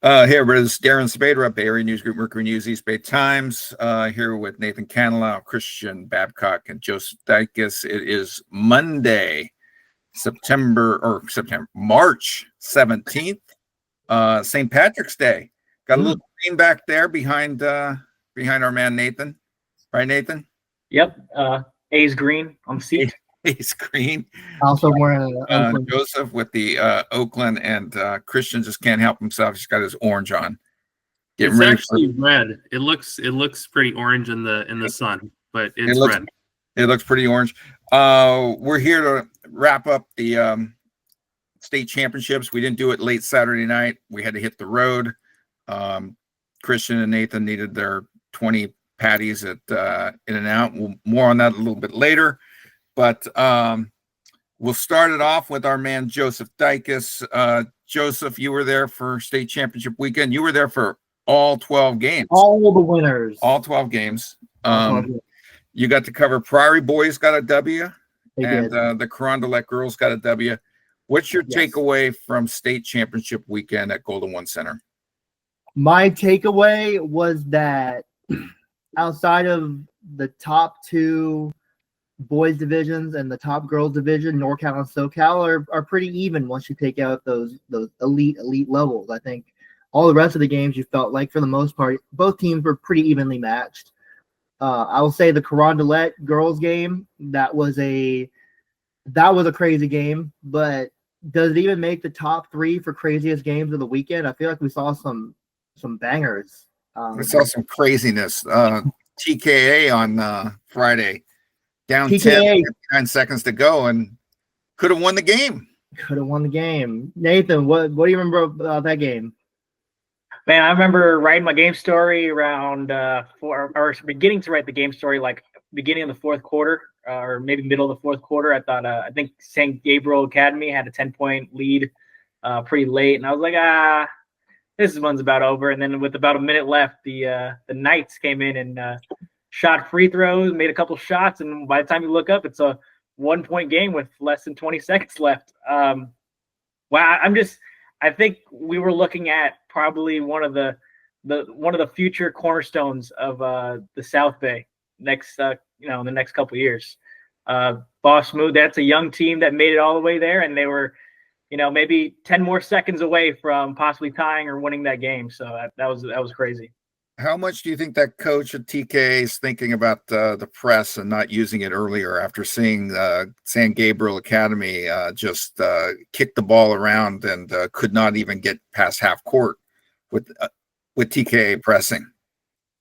Hey, everybody, this is Darren Sabedra, Bay Area News Group, Mercury News, East Bay Times, here with Nathan Canilao, Christian Babcock, and Joseph Dycus. It is Monday, March 17th, St. Patrick's Day. Got a little green back there behind our man Nathan. Right, Nathan? Yep. A's green on the seat. A's green. Also wearing Joseph with the Oakland, and Christian just can't help himself. He's got his orange on. It's actually red. It looks pretty orange in the sun, but it's red. It looks pretty orange. We're here to wrap up the state championships. We didn't do it late Saturday night. We had to hit the road. Christian and Nathan needed their 20 patties at In and Out. More on that a little bit later. But we'll start it off with our man Joseph Dycus. Joseph, you were there for state championship weekend. You were there for all 12 games. All the winners. All 12 games. You got to cover Prairie Boys got a W, and the Carondelet girls got a W. What's your takeaway from state championship weekend at Golden One Center? My takeaway was that outside of the top two boys divisions and the top girls division, NorCal and SoCal are pretty even once you take out those elite levels. I think all the rest of the games you felt like for the most part both teams were pretty evenly matched. I will say the Carondelet girls game, that was a crazy game, but does it even make the top three for craziest games of the weekend? I feel like we saw some bangers. We saw some craziness. TKA on Friday. Down TKA. 9 seconds to go, and could have won the game. Nathan, what do you remember about that game? Man, I remember writing my game story around beginning to write the game story like beginning of the fourth quarter, or maybe middle of the fourth quarter. I think St. Gabriel Academy had a 10-point lead pretty late, and I was like, this one's about over. And then with about a minute left, the Knights came in and shot free throws, made a couple shots, and by the time you look up, it's a 1-point game with less than 20 seconds left. I think we were looking at probably one of the future cornerstones of the South Bay in the next couple of years. Boss Smooth, that's a young team that made it all the way there, and they were, maybe 10 more seconds away from possibly tying or winning that game. So that was crazy. How much do you think that coach at TK is thinking about the press and not using it earlier after seeing San Gabriel Academy just kick the ball around and could not even get past half court with TK pressing?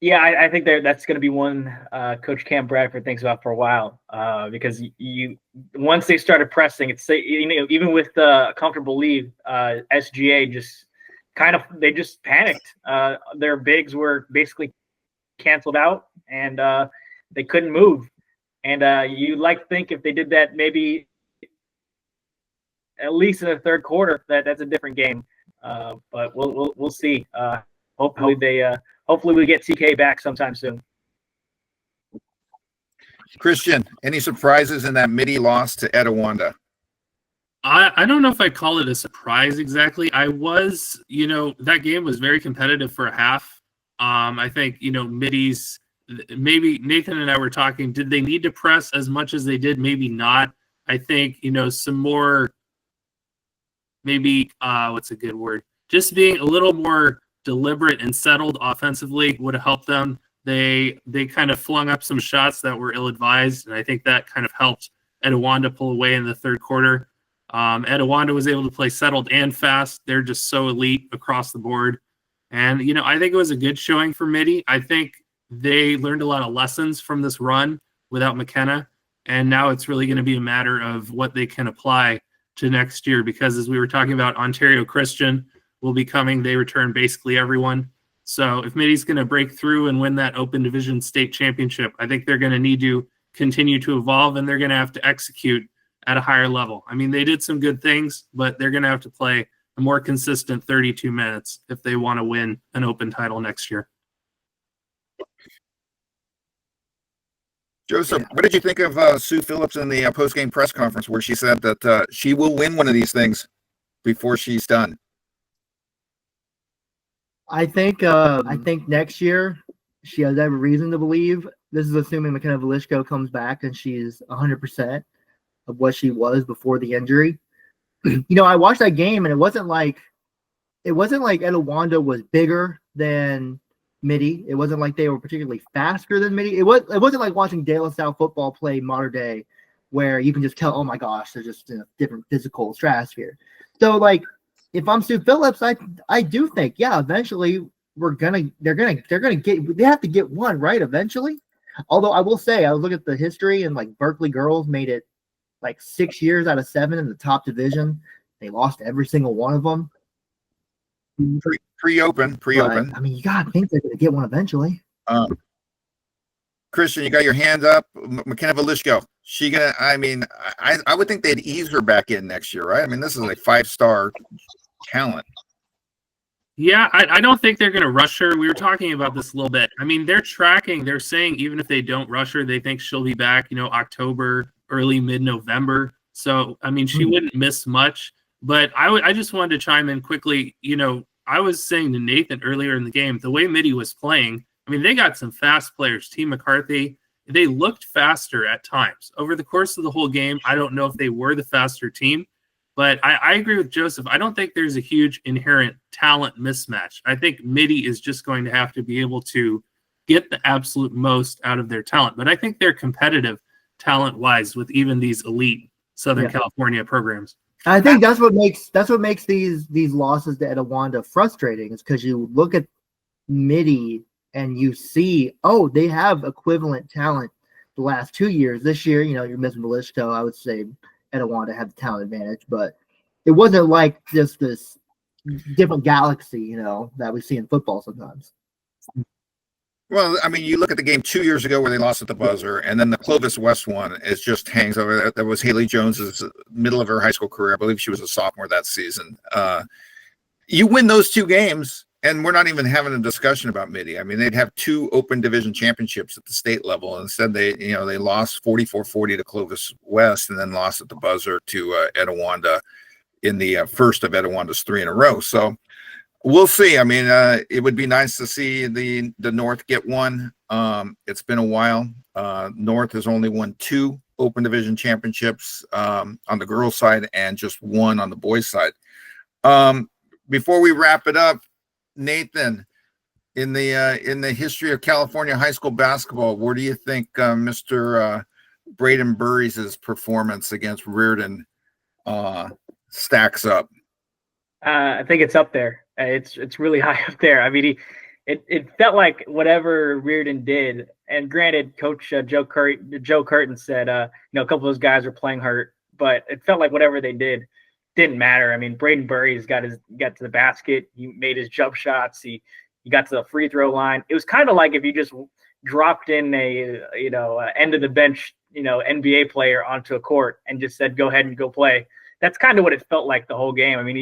Yeah, I think that's going to be one Coach Cam Bradford thinks about for a while because once they started pressing, it's even with the comfortable lead, SGA just they just panicked. Their bigs were basically canceled out, and they couldn't move. And you'd like to think if they did that, maybe at least in the third quarter, that's a different game. But we'll see. Hopefully we get TK back sometime soon. Christian, any surprises in that midi loss to Etiwanda? I don't know if I'd call it a surprise exactly. That game was very competitive for a half. I think, middies, maybe Nathan and I were talking, did they need to press as much as they did? Maybe not. I think, some more, maybe, what's a good word? Just being a little more deliberate and settled offensively would have helped them. They kind of flung up some shots that were ill-advised, and I think that kind of helped Etiwanda pull away in the third quarter. Etiwanda was able to play settled and fast. They're just so elite across the board. And, I think it was a good showing for Midi. I think they learned a lot of lessons from this run without McKenna. And now it's really going to be a matter of what they can apply to next year, because as we were talking about, Ontario Christian will be coming. They return basically everyone. So if Midi's going to break through and win that open division state championship, I think they're going to need to continue to evolve, and they're going to have to execute at a higher level. I mean, they did some good things, but they're going to have to play a more consistent 32 minutes if they want to win an open title next year. Joseph, what did you think of Sue Phillips in the post-game press conference where she said that she will win one of these things before she's done? I think next year she has every reason to believe. This is assuming McKenna Velishko comes back and she's 100% of what she was before the injury. I watched that game and it wasn't like Etowanda was bigger than Midi. It wasn't like they were particularly faster than Midi. It wasn't like watching De La Salle football play modern day, where you can just tell, oh my gosh, they're just in a different physical stratosphere. So like, if I'm Sue Phillips, I do think, yeah, eventually they have to get one right eventually. Although I will say, I was looking at the history and like Berkeley girls made it like 6 years out of 7 in the top division. They lost every single one of them. Pre-open. But, I mean, you gotta think they're gonna get one eventually. Christian, you got your hand up. McKenna Velishko. She gonna? I mean, I would think they'd ease her back in next year, right? I mean, this is a 5-star talent. Yeah, I don't think they're going to rush her. We were talking about this a little bit. I mean, they're saying even if they don't rush her, they think she'll be back, October, early mid-November. So, I mean, she wouldn't miss much. But I just wanted to chime in quickly. I was saying to Nathan earlier in the game, the way Midi was playing, I mean, they got some fast players. T. McCarthy, they looked faster at times. Over the course of the whole game, I don't know if they were the faster team. But I agree with Joseph. I don't think there's a huge inherent talent mismatch. I think Midi is just going to have to be able to get the absolute most out of their talent. But I think they're competitive talent-wise with even these elite Southern California programs. I think that's what makes these losses to Etowanda frustrating, is because you look at Midi and you see, oh, they have equivalent talent the last 2 years. This year, you're missing Velishko. I would say Etowanda had the talent advantage, but it wasn't like just this different galaxy, that we see in football sometimes. Well, I mean, you look at the game 2 years ago where they lost at the buzzer, and then the Clovis West one is just hangs over. That was Haley Jones's middle of her high school career. I believe she was a sophomore that season. You win those 2 games, and we're not even having a discussion about Midi. I mean, they'd have 2 open division championships at the state level. Instead, they lost 44-40 to Clovis West, and then lost at the buzzer to Etowanda in the first of Etowanda's 3 in a row. So we'll see. I mean, it would be nice to see the North get one. It's been a while. North has only won 2 open division championships on the girls' side and just 1 on the boys' side. Before we wrap it up, Nathan, in the history of California high school basketball, where do you think Mr. Braden Burries' performance against Reardon stacks up? I think it's up there. It's really high up there. I mean, it felt like whatever Reardon did, and granted, Coach Joe Curtin said, a couple of those guys were playing hurt, but it felt like whatever they did didn't matter. I mean, Braden Burries got to the basket. He made his jump shots. He got to the free throw line. It was kind of like if you just dropped in a end of the bench, NBA player onto a court and just said, go ahead and go play. That's kind of what it felt like the whole game. I mean,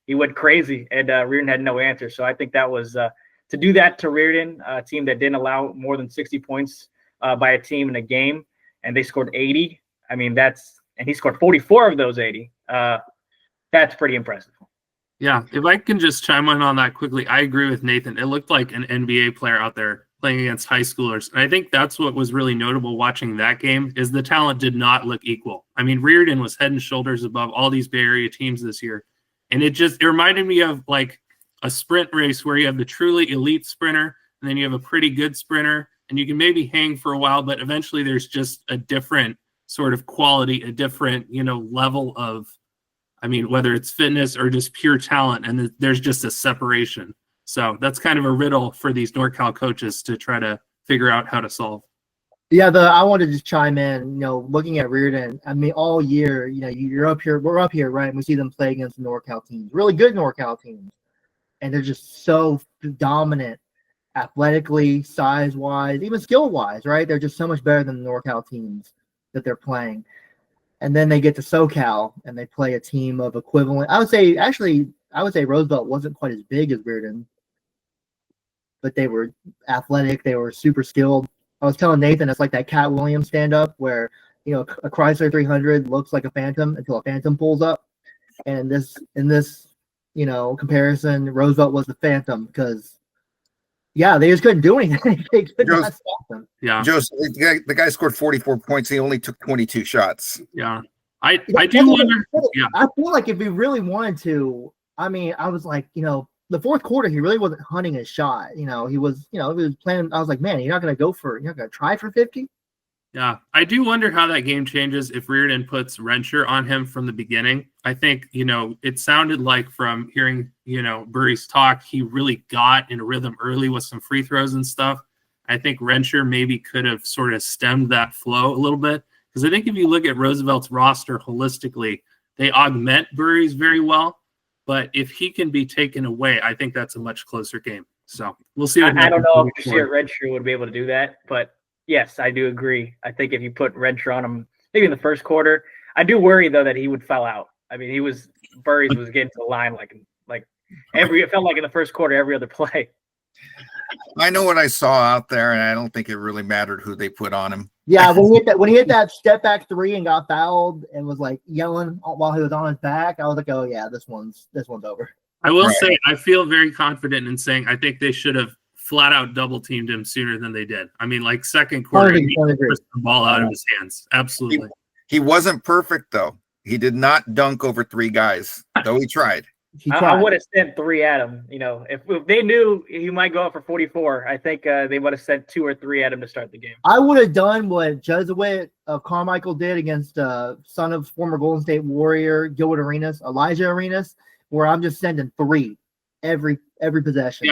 he went crazy, and Reardon had no answer. So I think that was to do that to Reardon, a team that didn't allow more than 60 points by a team in a game, and they scored 80. I mean, and he scored 44 of those 80. That's pretty impressive. Yeah, if I can just chime in on that quickly, I agree with Nathan. It looked like an NBA player out there playing against high schoolers. And I think that's what was really notable watching that game, is the talent did not look equal. I mean, Reardon was head and shoulders above all these Bay Area teams this year. And it reminded me of like a sprint race where you have the truly elite sprinter, and then you have a pretty good sprinter, and you can maybe hang for a while, but eventually there's just a different sort of quality, a different, level of, I mean, whether it's fitness or just pure talent, and there's just a separation. So that's kind of a riddle for these NorCal coaches to try to figure out how to solve. Yeah, I wanted to just chime in, looking at Reardon, I mean, all year, we're up here, right? And we see them play against the NorCal teams, really good NorCal teams. And they're just so dominant athletically, size-wise, even skill-wise, right? They're just so much better than the NorCal teams that they're playing. And then they get to SoCal and they play a team of equivalent. I would say Roosevelt wasn't quite as big as Reardon, but they were athletic. They were super skilled. I was telling Nathan, it's like that Cat Williams stand-up where, a Chrysler 300 looks like a Phantom until a Phantom pulls up. And in this comparison, Roosevelt was the Phantom because, yeah, they just couldn't do anything. They could not stop them. Yeah. Joseph, the guy scored 44 points. He only took 22 shots. Yeah. I do wonder. Yeah. I feel like if he really wanted to, I mean, I was like, the fourth quarter, he really wasn't hunting his shot. He was playing. I was like, man, you're not going to try for 50. Yeah, I do wonder how that game changes if Reardon puts Rensher on him from the beginning. I think, it sounded like from hearing, Burry's talk, he really got in a rhythm early with some free throws and stuff. I think Rensher maybe could have sort of stemmed that flow a little bit. Because I think if you look at Roosevelt's roster holistically, they augment Burry's very well. But if he can be taken away, I think that's a much closer game. So we'll see. I don't know if Rensher would be able to do that, but yes, I do agree. I think if you put Rensher on him, maybe in the first quarter, I do worry though that he would foul out. I mean, Burry's was getting to the line it felt like in the first quarter every other play. I know what I saw out there, and I don't think it really mattered who they put on him. Yeah, when he hit that step back three and got fouled and was like yelling while he was on his back, I was like, oh yeah, this one's over. I will say I feel very confident in saying I think they should have flat out double teamed him sooner than they did. I mean, like second quarter, he pushed the ball out of his hands. Absolutely. He wasn't perfect though. He did not dunk over three guys, though he tried. I would have sent three at him. If they knew he might go up for 44, I think they would have sent 2 or 3 at him to start the game. I would have done what Jesuit Carmichael did against son of former Golden State Warrior Gilbert Arenas, Elijah Arenas, where I'm just sending 3 every possession.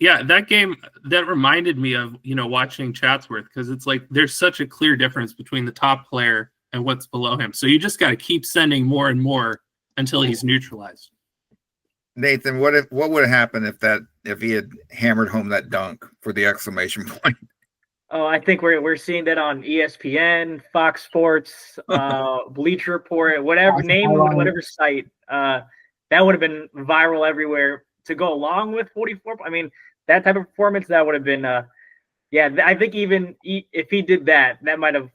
Yeah, that game that reminded me of watching Chatsworth, because it's like there's such a clear difference between the top player and what's below him. So you just got to keep sending more and more until he's neutralized. Nathan, what would have happened if he had hammered home that dunk for the exclamation point? Oh, I think we're seeing that on ESPN, Fox Sports, Bleacher Report, whatever site. That would have been viral everywhere to go along with 44. I mean, that type of performance, that would have been I think even if he did that might have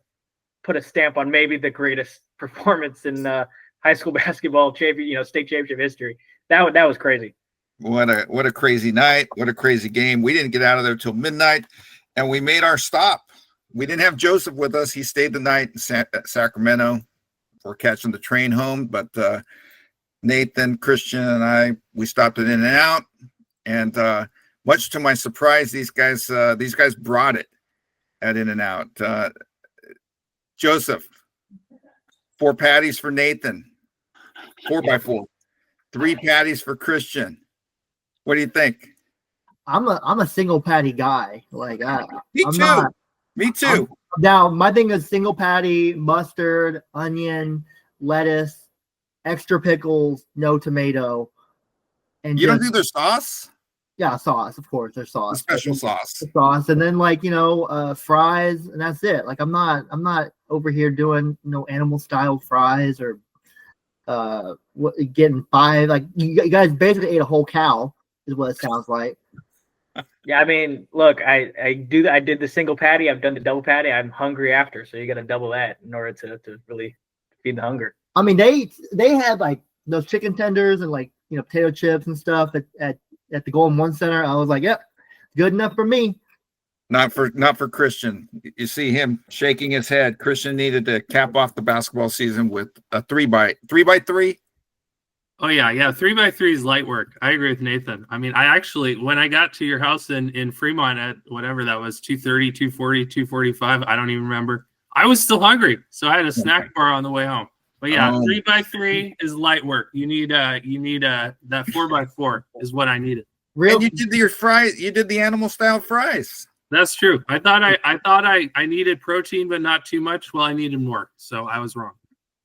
put a stamp on maybe the greatest performance in high school basketball state championship history. That was crazy. What a crazy night. What a crazy game. We didn't get out of there till midnight, and we made our stop. We didn't have Joseph with us. He stayed the night in Sacramento for catching the train home. But Nathan, Christian, and we stopped at In-N-Out, and much to my surprise, these guys brought it at In-N-Out. Joseph, 4 patties for Nathan, 4x4, 3 patties for Christian. What do you think? I'm a single patty guy. Me too. Now my thing is single patty, mustard, onion, lettuce, extra pickles, no tomato. And you don't do their sauce? Yeah, sauce, of course. There's sauce. A special sauce. Sauce, and then fries, and that's it. Like I'm not over here doing animal style fries or getting 5. Like you guys basically ate a whole cow, is what it sounds like. Yeah, I mean, look, I did the single patty. I've done the double patty. I'm hungry after, so you got to double that in order to really feed the hunger. I mean, they had like those chicken tenders and potato chips and stuff at the Golden One Center. I was like, yep, good enough for me. Not for Christian. You see him shaking his head. Christian needed to cap off the basketball season with a 3x3. Oh yeah. 3x3 is light work. I agree with Nathan. I mean, I actually, when I got to your house in Fremont at whatever that was, 2:30, 2:40, 2:45, I don't even remember. I was still hungry, so I had a snack bar on the way home. But yeah, 3x3 is light work. You need that 4x4 is what I needed. And you did your fries. You did the animal style fries. That's true. I thought I needed protein, but not too much. Well, I needed more, so I was wrong.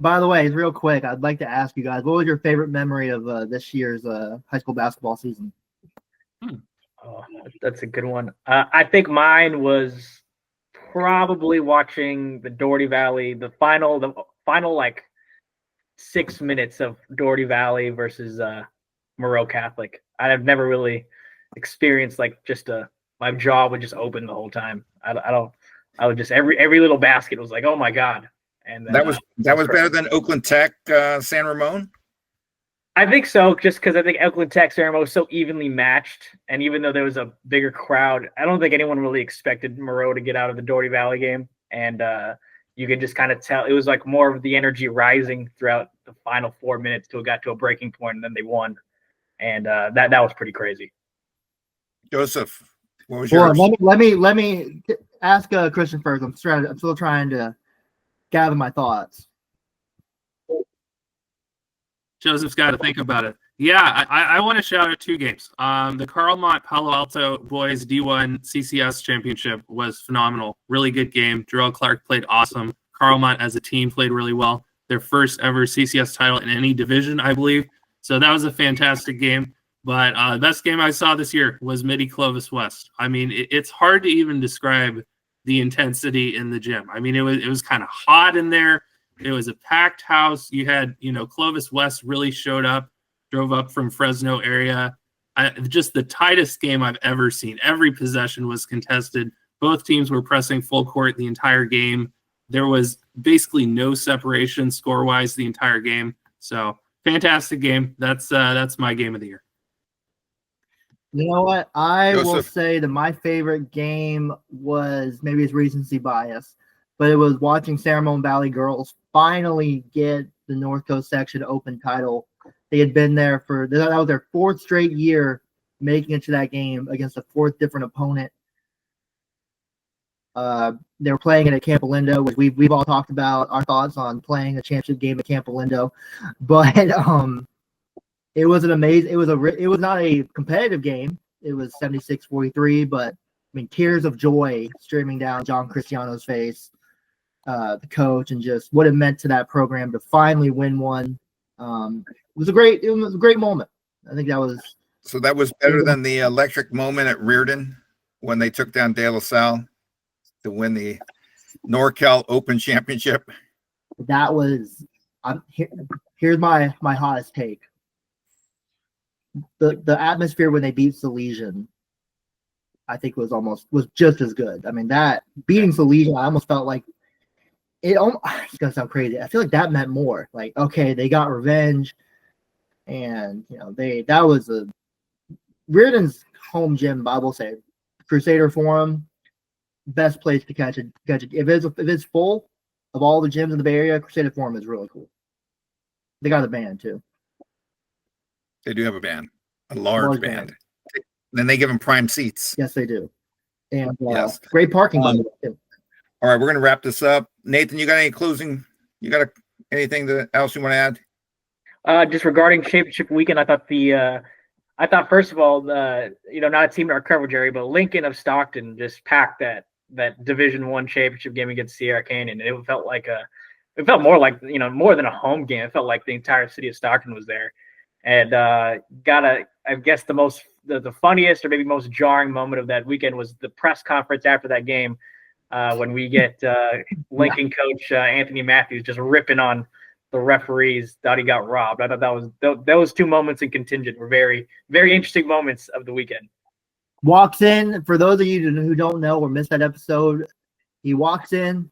By the way, real quick, I'd like to ask you guys, what was your favorite memory of this year's high school basketball season? Oh, that's a good one. I think mine was probably watching the Doherty Valley, the final 6 minutes of Doherty Valley versus Moreau Catholic. I've never really experienced my jaw would just open the whole time. I would just every little basket was like, oh my God. And then, that was better than Oakland Tech, San Ramon. I think so, just because I think Elkland Tech Ceremony was so evenly matched, and even though there was a bigger crowd, I don't think anyone really expected Moreau to get out of the Doherty Valley game, and you could just kind of tell it was like more of the energy rising throughout the final 4 minutes till it got to a breaking point, and then they won, and that was pretty crazy. Joseph, what was Well, yours? let me ask Christian first. I'm still trying to gather my thoughts. Joseph's got to think about it. Yeah, I want to shout out 2 games. The Carlmont Palo Alto boys D1 CCS championship was phenomenal. Really good game. Jarrell Clark played awesome. Carlmont as a team played really well. Their first ever CCS title in any division, I believe. So that was a fantastic game. But the best game I saw this year was Midi Clovis West. I mean, it's hard to even describe the intensity in the gym. I mean, it was kind of hot in there. It was a packed house. You had, Clovis West really showed up, drove up from Fresno area. Just the tightest game I've ever seen. Every possession was contested. Both teams were pressing full court the entire game. There was basically no separation score-wise the entire game. So fantastic game. That's my game of the year. You know what? I will Joseph. say that my favorite game was, maybe it's recency bias, but it was watching Ceremony Valley girls finally get the North Coast section open title. They had been there that was their 4th straight year making it to that game against a 4th different opponent. They were playing it at Camp Lindo, which we've all talked about our thoughts on playing a championship game at Camp Lindo, but it was an amazing. It was not a competitive game. It was 76-43, but I mean, tears of joy streaming down John Cristiano's face, the coach, and just what it meant to that program to finally win one. It was a great moment. I think that was. So that was better than the electric moment at Reardon when they took down De La Salle to win the NorCal Open Championship. That was. Here's my hottest take. The atmosphere when they beat Salesian, I think was just as good. I mean, that beating Salesian, I almost felt like it's gonna sound crazy. I feel like that meant more. Like, okay, they got revenge, and that was a Reardon's home gym. I will say, Crusader Forum, best place to catch it. If it's full of all the gyms in the Bay Area, Crusader Forum is really cool. They got a band too. They do have a band, a large band. band. Then they give them prime seats. Yes, they do. And Yes. great parking. All right, we're going to wrap this up. Nathan, you got any closing? You got anything else you want to add? Just regarding championship weekend, I thought first of all, not a team in our coverage area, but Lincoln of Stockton just packed that Division I championship game against Sierra Canyon. And it felt more like more than a home game. It felt like the entire city of Stockton was there. And I guess the funniest or maybe most jarring moment of that weekend was the press conference after that game when we get Lincoln coach Anthony Matthews just ripping on the referees, thought he got robbed. I thought those 2 moments in contingent were very, very interesting moments of the weekend. Walks in, for those of you who don't know or missed that episode, he walks in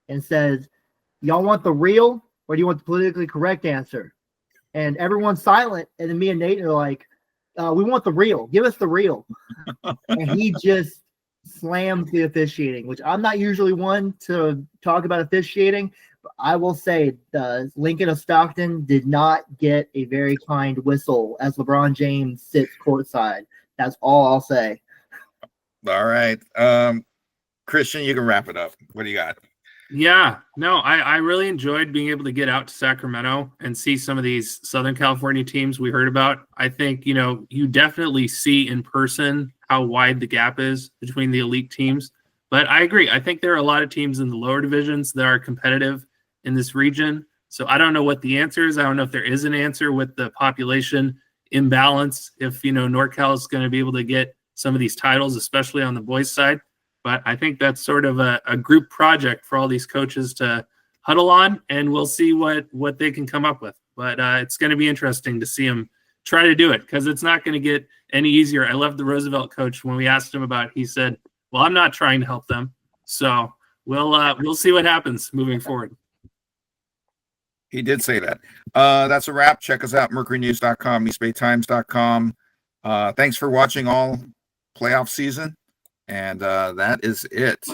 and says, "Y'all want the real or do you want the politically correct answer?" And everyone's silent. And then me and Nate are like, "We want the real. Give us the real." And he just slams the officiating, which I'm not usually one to talk about officiating. But I will say the Lincoln of Stockton did not get a very kind whistle as LeBron James sits courtside. That's all I'll say. All right. Christian, you can wrap it up. What do you got? Yeah, no, I really enjoyed being able to get out to Sacramento and see some of these Southern California teams we heard about. I think, you definitely see in person how wide the gap is between the elite teams. But I agree. I think there are a lot of teams in the lower divisions that are competitive in this region. So I don't know what the answer is. I don't know if there is an answer with the population imbalance, if, NorCal is going to be able to get some of these titles, especially on the boys' side. But I think that's sort of a group project for all these coaches to huddle on, and we'll see what they can come up with. But it's going to be interesting to see them try to do it because it's not going to get any easier. I love the Roosevelt coach when we asked him about it. He said, "Well, I'm not trying to help them." So we'll see what happens moving forward. He did say that. That's a wrap. Check us out, mercurynews.com, eastbaytimes.com. Thanks for watching all playoff season. And that is it.